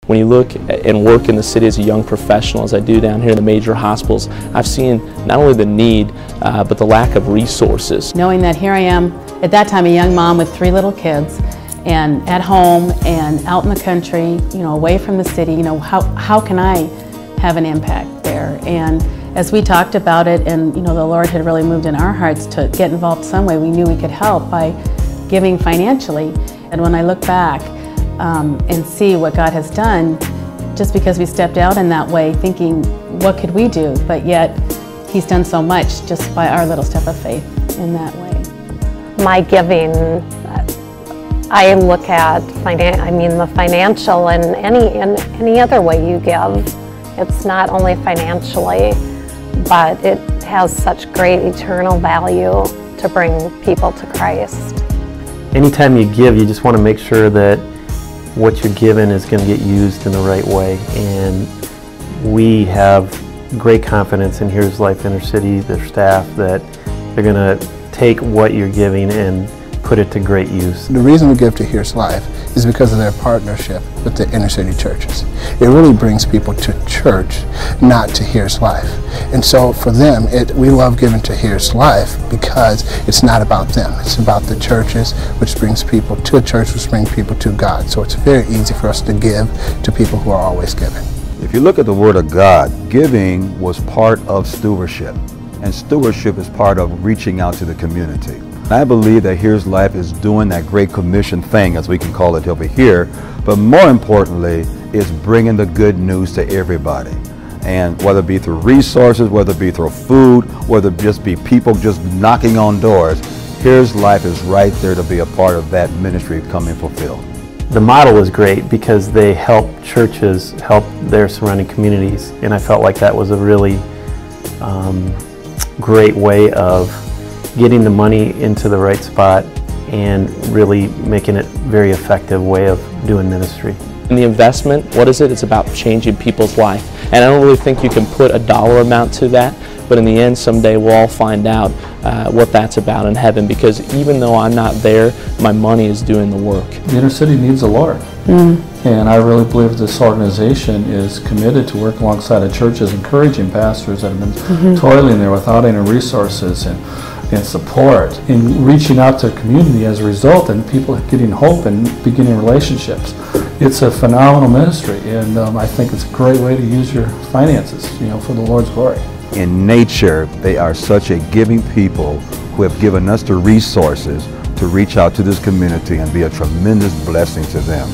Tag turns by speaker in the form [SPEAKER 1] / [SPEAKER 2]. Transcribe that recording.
[SPEAKER 1] When you look and work in the city as a young professional, as I do down here in the major hospitals, I've seen not only the need, but the lack of resources.
[SPEAKER 2] Knowing that here I am, at that time a young mom with 3 little kids, and at home and out in the country, away from the city, how can I have an impact there? And as we talked about it, and the Lord had really moved in our hearts to get involved some way, we knew we could help by giving financially. And when I look back and see what God has done, just because we stepped out in that way thinking, what could we do? But yet, He's done so much just by our little step of faith in that way.
[SPEAKER 3] My giving, I look at the financial and any other way you give. It's not only financially, but it has such great eternal value to bring people to Christ.
[SPEAKER 4] Anytime you give, you just want to make sure that what you're given is going to get used in the right way. And we have great confidence in Here's Life Intercity, their staff, that they're going to take what you're giving and put it to great use.
[SPEAKER 5] The reason we give to Here's Life is because of their partnership with the inner city churches. It really brings people to church, not to Here's Life. And so for them, we love giving to Here's Life because it's not about them. It's about the churches, which brings people to church, which brings people to God. So it's very easy for us to give to people who are always giving.
[SPEAKER 6] If you look at the Word of God, giving was part of stewardship. And stewardship is part of reaching out to the community. I believe that Here's Life is doing that Great Commission thing, as we can call it over here, but more importantly, is bringing the good news to everybody. And whether it be through resources, whether it be through food, whether it just be people just knocking on doors, Here's Life is right there to be a part of that ministry coming fulfilled.
[SPEAKER 4] The model was great because they help churches help their surrounding communities, and I felt like that was a really great way of getting the money into the right spot and really making it a very effective way of doing ministry.
[SPEAKER 1] And the investment, what is it? It's about changing people's life. And I don't really think you can put a dollar amount to that, but in the end, someday we'll all find out what that's about in heaven, because even though I'm not there, my money is doing the work.
[SPEAKER 7] The inner city needs the Lord. And I really believe this organization is committed to work alongside of churches, encouraging pastors that have been toiling there without any resources and support, in reaching out to the community as a result, and people getting hope and beginning relationships. It's a phenomenal ministry, and I think it's a great way to use your finances, for the Lord's glory.
[SPEAKER 6] In nature, they are such a giving people who have given us the resources to reach out to this community and be a tremendous blessing to them.